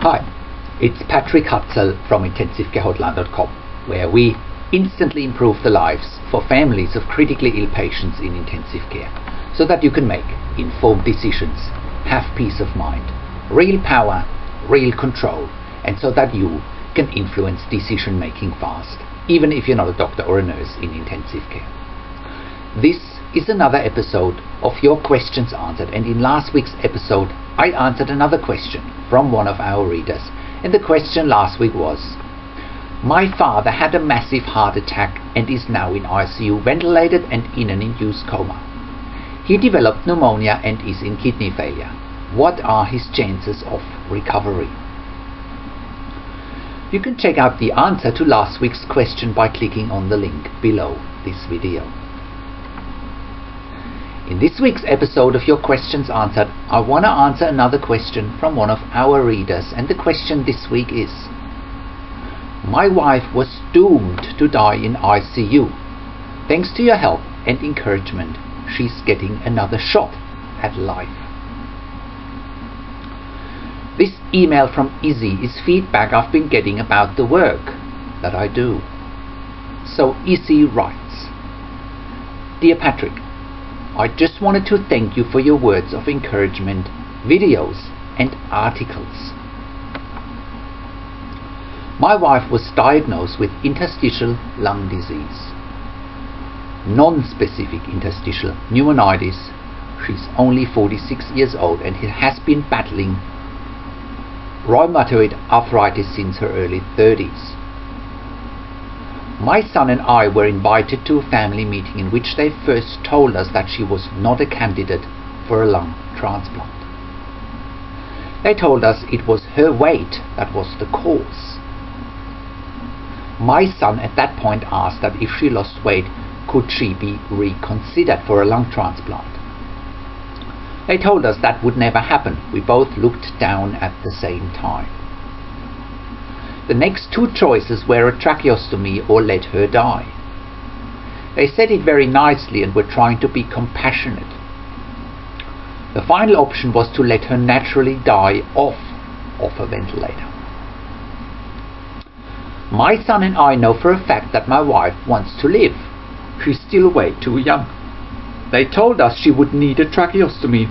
Hi, it's Patrick Hutzel from IntensiveCareHotline.com, where we instantly improve the lives for families of critically ill patients in intensive care, so that you can make informed decisions, have peace of mind, real power, real control, and so that you can influence decision making fast, even if you're not a doctor or a nurse in intensive care. This is another episode of Your Questions Answered, and in last week's episode I answered another question from one of our readers, and the question last week was: my father had a massive heart attack and is now in ICU, ventilated and in an induced coma. He developed pneumonia and is in kidney failure. What are his chances of recovery? You can check out the answer to last week's question by clicking on the link below this video. In this week's episode of Your Questions Answered, I want to answer another question from one of our readers, and the question this week is: my wife was doomed to die in ICU. Thanks to your help and encouragement, she's getting another shot at life. This email from Izzy is feedback I've been getting about the work that I do. So Izzy writes: Dear Patrick, I just wanted to thank you for your words of encouragement, videos and articles. My wife was diagnosed with interstitial lung disease, non-specific interstitial pneumonitis. She's only 46 years old and has been battling rheumatoid arthritis since her early 30s. My son and I were invited to a family meeting in which they first told us that she was not a candidate for a lung transplant. They told us it was her weight that was the cause. My son at that point asked that if she lost weight, could she be reconsidered for a lung transplant. They told us that would never happen. We both looked down at the same time. The next two choices were a tracheostomy or let her die. They said it very nicely and were trying to be compassionate. The final option was to let her naturally die off a ventilator. My son and I know for a fact that my wife wants to live. She's still way too young. They told us she would need a tracheostomy,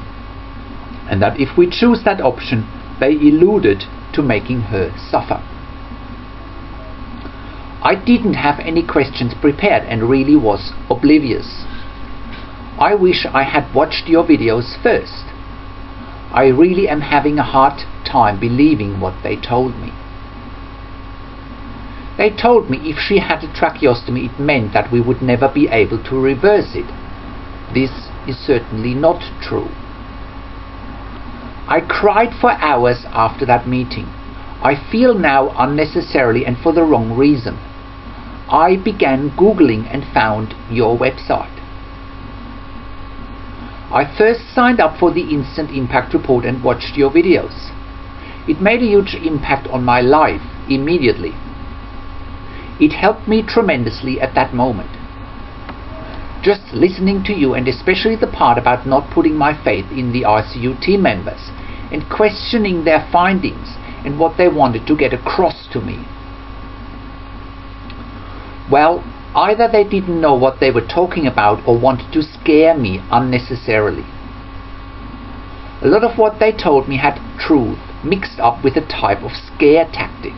and that if we choose that option, they alluded to making her suffer. I didn't have any questions prepared and really was oblivious. I wish I had watched your videos first. I really am having a hard time believing what they told me. They told me if she had a tracheostomy, it meant that we would never be able to reverse it. This is certainly not true. I cried for hours after that meeting. I feel now unnecessarily and for the wrong reason. I began Googling and found your website. I first signed up for the Instant Impact Report and watched your videos. It made a huge impact on my life immediately. It helped me tremendously at that moment. Just listening to you, and especially the part about not putting my faith in the ICU team members and questioning their findings and what they wanted to get across to me. Well, either they didn't know what they were talking about or wanted to scare me unnecessarily. A lot of what they told me had truth mixed up with a type of scare tactic.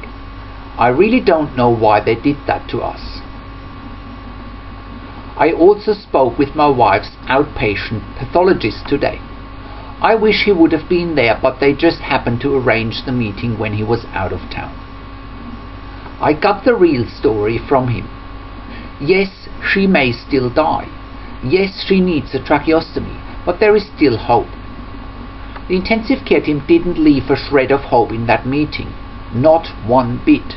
I really don't know why they did that to us. I also spoke with my wife's outpatient pathologist today. I wish he would have been there, but they just happened to arrange the meeting when he was out of town. I got the real story from him. Yes, she may still die. Yes, she needs a tracheostomy, but there is still hope. The intensive care team didn't leave a shred of hope in that meeting. Not one bit.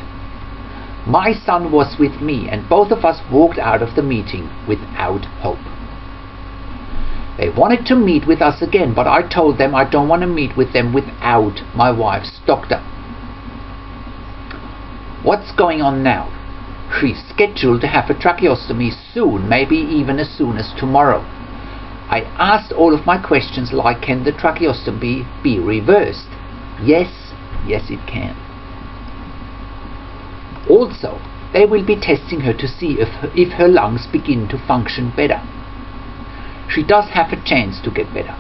My son was with me, and both of us walked out of the meeting without hope. They wanted to meet with us again, but I told them I don't want to meet with them without my wife's doctor. What's going on now? She's scheduled to have a tracheostomy soon, maybe even as soon as tomorrow. I asked all of my questions like, can the tracheostomy be reversed? Yes, Yes, it can. Also, they will be testing her to see if her lungs begin to function better. She does have a chance to get better.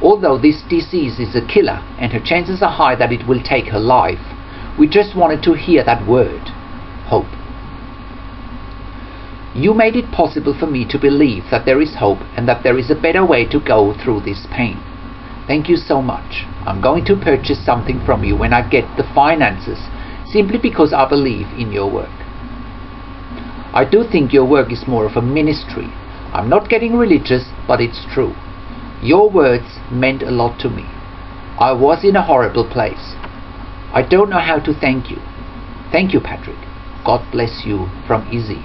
Although this disease is a killer and her chances are high that it will take her life, we just wanted to hear that word, hope. You made it possible for me to believe that there is hope and that there is a better way to go through this pain. Thank you so much. I'm going to purchase something from you when I get the finances, simply because I believe in your work. I do think your work is more of a ministry. I'm not getting religious, but it's true. Your words meant a lot to me. I was in a horrible place. I don't know how to thank you. Thank you, Patrick. God bless you, from Izzy.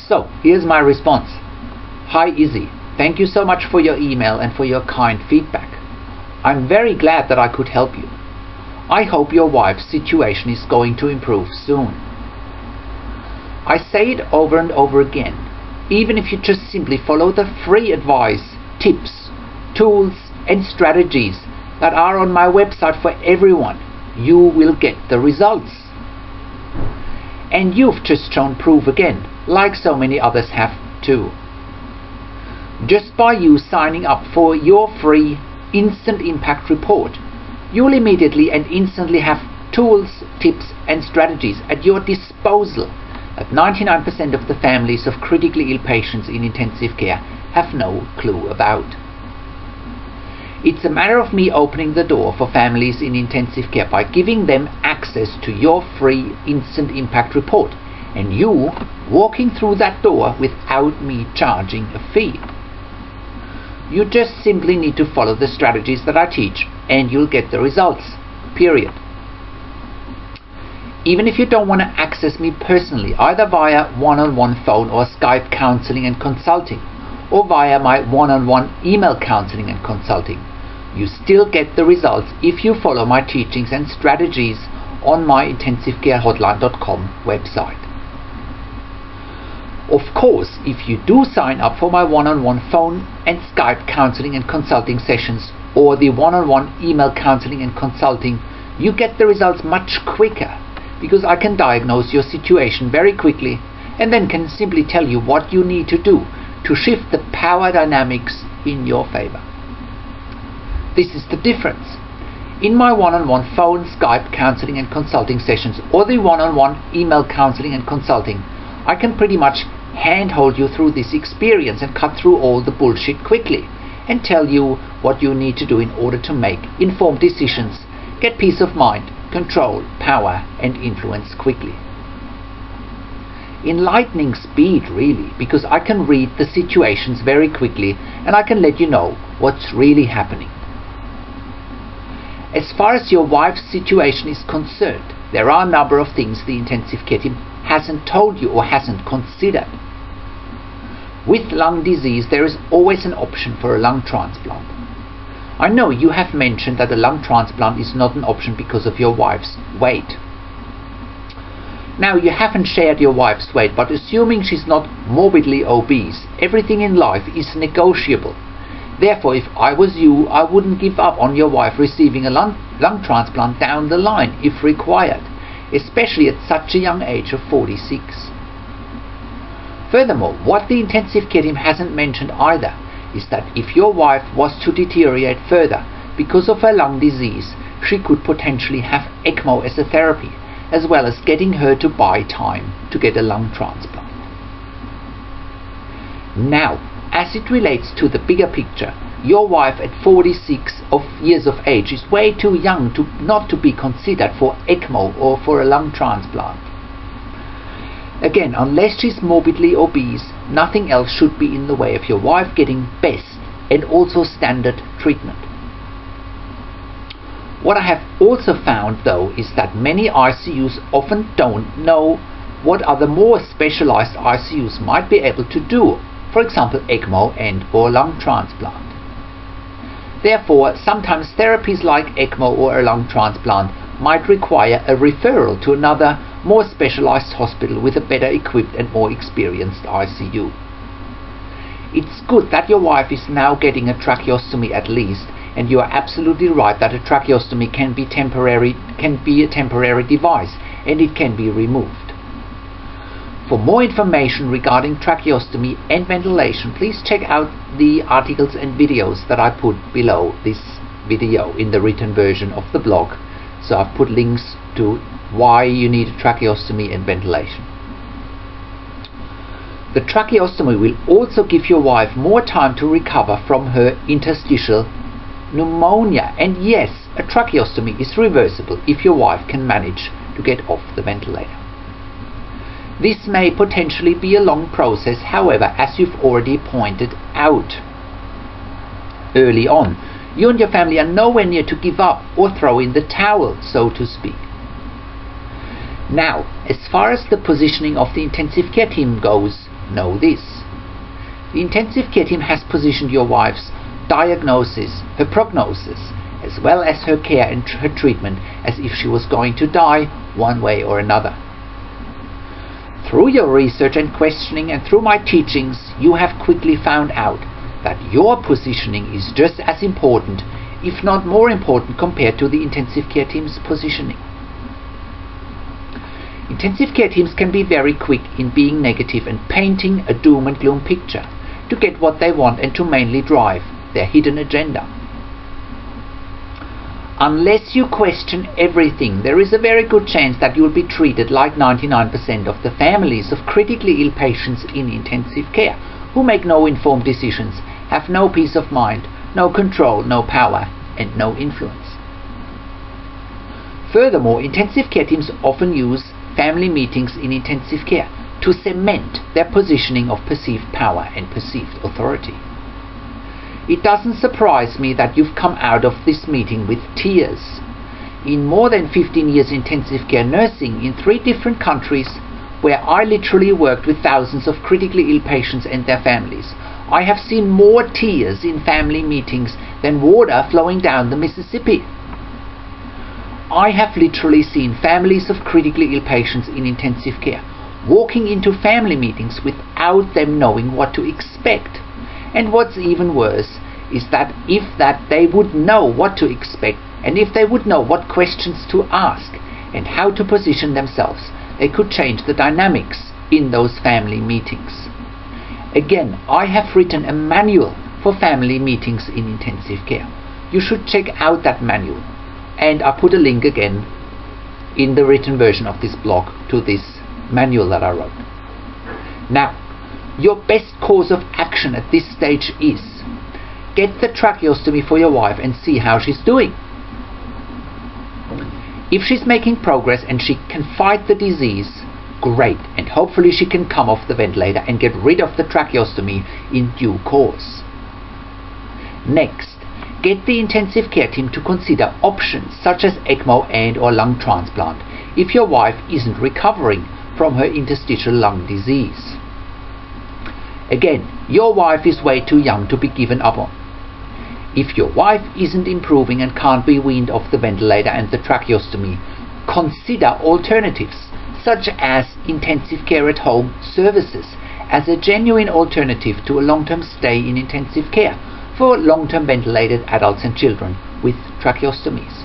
So, here's my response. Hi Izzy, thank you so much for your email and for your kind feedback. I'm very glad that I could help you. I hope your wife's situation is going to improve soon. I say it over and over again. Even if you just simply follow the free advice, tips, tools and strategies that are on my website for everyone, you will get the results. And you've just shown proof again, like so many others have too. Just by you signing up for your free instant impact report, you'll immediately and instantly have tools, tips and strategies at your disposal that 99% of the families of critically ill patients in intensive care have no clue about. It's a matter of me opening the door for families in intensive care by giving them access to your free instant impact report, and you walking through that door without me charging a fee. You just simply need to follow the strategies that I teach and you'll get the results, period. Even if you don't want to access me personally, either via one-on-one phone or Skype counseling and consulting, or via my one-on-one email counseling and consulting, you still get the results if you follow my teachings and strategies on my intensivecarehotline.com website. Of course, if you do sign up for my one-on-one phone and Skype counseling and consulting sessions or the one-on-one email counseling and consulting, you get the results much quicker because I can diagnose your situation very quickly and then can simply tell you what you need to do to shift the power dynamics in your favor. This is the difference. In my one-on-one phone, Skype counseling and consulting sessions or the one-on-one email counseling and consulting, I can pretty much handhold you through this experience and cut through all the bullshit quickly and tell you what you need to do in order to make informed decisions, get peace of mind, control, power and influence quickly. In lightning speed really, because I can read the situations very quickly and I can let you know what's really happening. As far as your wife's situation is concerned, there are a number of things the intensive care team hasn't told you or hasn't considered. With lung disease, there is always an option for a lung transplant. I know you have mentioned that a lung transplant is not an option because of your wife's weight. Now, you haven't shared your wife's weight, but assuming she's not morbidly obese, everything in life is negotiable. Therefore, if I was you, I wouldn't give up on your wife receiving a lung transplant down the line if required, especially at such a young age of 46. Furthermore, what the intensive care team hasn't mentioned either is that if your wife was to deteriorate further because of her lung disease, she could potentially have ECMO as a therapy, as well as getting her to buy time to get a lung transplant. Now, as it relates to the bigger picture, your wife at 46 years of age is way too young not to be considered for ECMO or for a lung transplant. Again, unless she's morbidly obese, nothing else should be in the way of your wife getting best and also standard treatment. What I have also found though is that many ICUs often don't know what other more specialized ICUs might be able to do, for example ECMO and or lung transplant. Therefore, sometimes therapies like ECMO or a lung transplant might require a referral to another more specialized hospital with a better equipped and more experienced ICU. It's good that your wife is now getting a tracheostomy at least, And you are absolutely right that a tracheostomy can be a temporary device, and it can be removed. For more information regarding tracheostomy and ventilation, please check out the articles and videos that I put below this video in the written version of the blog. So I've put links to why you need a tracheostomy and ventilation. The tracheostomy will also give your wife more time to recover from her interstitial pneumonia. And yes, a tracheostomy is reversible if your wife can manage to get off the ventilator. This may potentially be a long process, however, as you've already pointed out early on, you and your family are nowhere near to give up or throw in the towel, so to speak. Now, as far as the positioning of the intensive care team goes, know this. The intensive care team has positioned your wife's diagnosis, her prognosis, as well as her care and her treatment as if she was going to die one way or another. Through your research and questioning and through my teachings, you have quickly found out that your positioning is just as important, if not more important, compared to the intensive care team's positioning. Intensive care teams can be very quick in being negative and painting a doom and gloom picture to get what they want and to mainly drive their hidden agenda. Unless you question everything, there is a very good chance that you will be treated like 99% of the families of critically ill patients in intensive care, who make no informed decisions, have no peace of mind, no control, no power, and no influence. Furthermore, intensive care teams often use family meetings in intensive care to cement their positioning of perceived power and perceived authority. It doesn't surprise me that you've come out of this meeting with tears. In more than 15 years intensive care nursing in 3 different countries, where I literally worked with thousands of critically ill patients and their families, I have seen more tears in family meetings than water flowing down the Mississippi. I have literally seen families of critically ill patients in intensive care walking into family meetings without them knowing what to expect. And what's even worse is that if they would know what to expect, and if they would know what questions to ask and how to position themselves, they could change the dynamics in those family meetings. Again, I have written a manual for family meetings in intensive care. You should check out that manual, and I put a link again in the written version of this blog to this manual that I wrote. Now, your best course of action at this stage is get the tracheostomy for your wife and see how she's doing. If she's making progress and she can fight the disease, great, and hopefully she can come off the ventilator and get rid of the tracheostomy in due course. Next, get the intensive care team to consider options such as ECMO and/or lung transplant if your wife isn't recovering from her interstitial lung disease. Again, your wife is way too young to be given up on. If your wife isn't improving and can't be weaned off the ventilator and the tracheostomy, consider alternatives such as intensive care at home services as a genuine alternative to a long-term stay in intensive care for long-term ventilated adults and children with tracheostomies.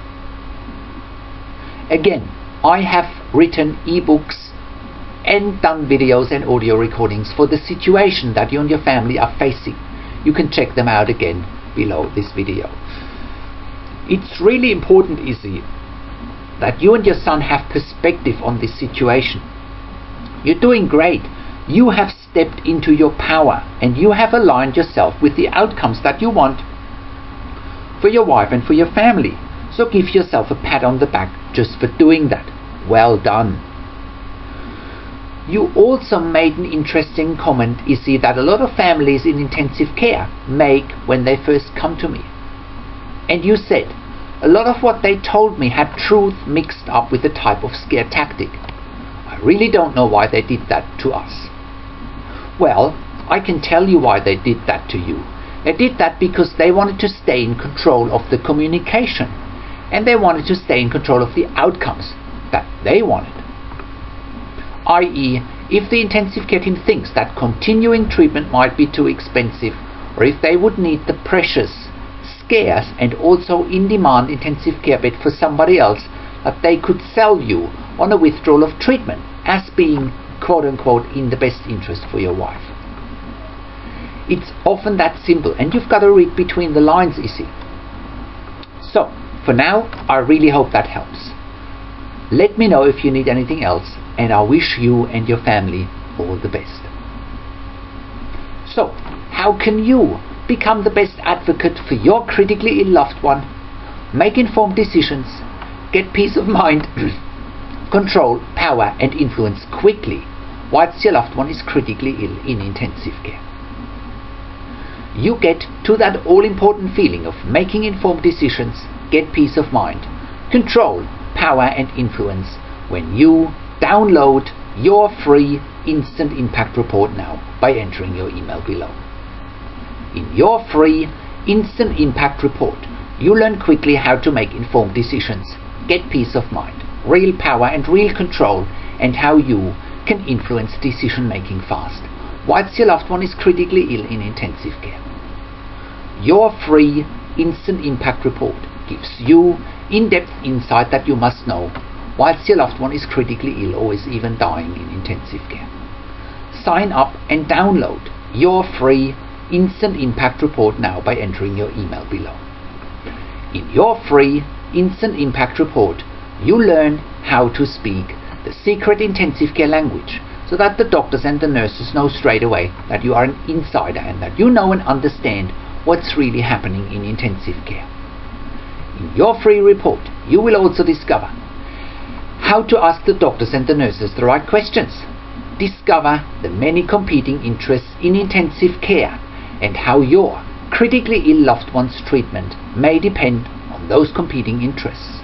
Again, I have written ebooks and done videos and audio recordings for the situation that you and your family are facing. You can check them out again below this video. It's really important, Izzy, that you and your son have perspective on this situation. You're doing great. You have stepped into your power and you have aligned yourself with the outcomes that you want for your wife and for your family. So give yourself a pat on the back just for doing that. Well done. You also made an interesting comment, Izzy, that a lot of families in intensive care make when they first come to me. And you said, a lot of what they told me had truth mixed up with a type of scare tactic. I really don't know why they did that to us. Well, I can tell you why they did that to you. They did that because they wanted to stay in control of the communication, and they wanted to stay in control of the outcomes that they wanted. I.e., if the intensive care team thinks that continuing treatment might be too expensive, or if they would need the precious, scarce and also in-demand intensive care bed for somebody else that they could sell you on a withdrawal of treatment as being quote-unquote in the best interest for your wife. It's often that simple, and you've got to read between the lines, you see. So, for now, I really hope that helps. Let me know if you need anything else, and I wish you and your family all the best. So, how can you become the best advocate for your critically ill loved one, make informed decisions, get peace of mind, control, power and influence quickly whilst your loved one is critically ill in intensive care? You get to that all-important feeling of making informed decisions, get peace of mind, control, power and influence when you download your free instant impact report now by entering your email below. In your free instant impact report, you learn quickly how to make informed decisions, get peace of mind, real power and real control, and how you can influence decision making fast whilst your loved one is critically ill in intensive care. Your free instant impact report gives you in-depth insight that you must know whilst your loved one is critically ill or is even dying in intensive care. Sign up and download your free instant impact report now by entering your email below. In your free instant impact report, you learn how to speak the secret intensive care language so that the doctors and the nurses know straight away that you are an insider and that you know and understand what's really happening in intensive care. In your free report, you will also discover how to ask the doctors and the nurses the right questions, discover the many competing interests in intensive care and how your critically ill loved one's treatment may depend on those competing interests,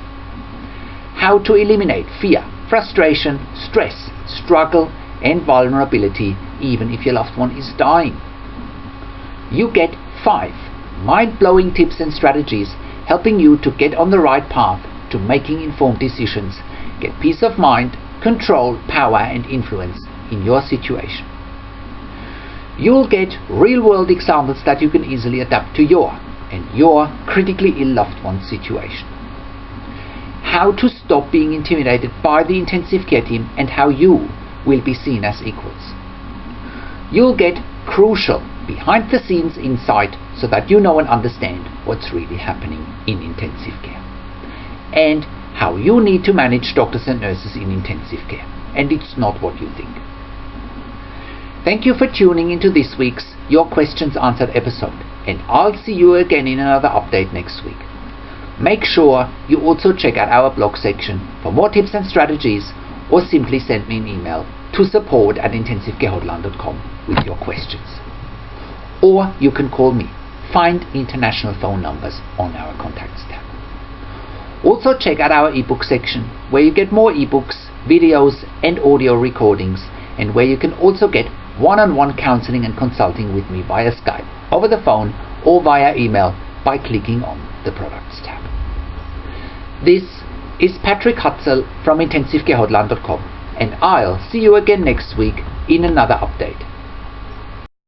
how to eliminate fear, frustration, stress, struggle and vulnerability even if your loved one is dying. You get 5 mind-blowing tips and strategies helping you to get on the right path to making informed decisions, get peace of mind, control, power and influence in your situation. You'll get real-world examples that you can easily adapt to your critically ill loved one's situation. How to stop being intimidated by the intensive care team and how you will be seen as equals. You'll get crucial behind-the-scenes insight so that you know and understand what's really happening in intensive care, and how you need to manage doctors and nurses in intensive care, and it's not what you think. Thank you for tuning into this week's Your Questions Answered episode, and I'll see you again in another update next week. Make sure you also check out our blog section for more tips and strategies, or simply send me an email to support@intensivecarehotline.com with your questions. Or you can call me. Find international phone numbers on our contacts tab. Also check out our ebook section where you get more ebooks, videos and audio recordings, and where you can also get one-on-one counseling and consulting with me via Skype, over the phone or via email by clicking on the products tab. This is Patrick Hutzel from intensivecarehotline.com, and I'll see you again next week in another update.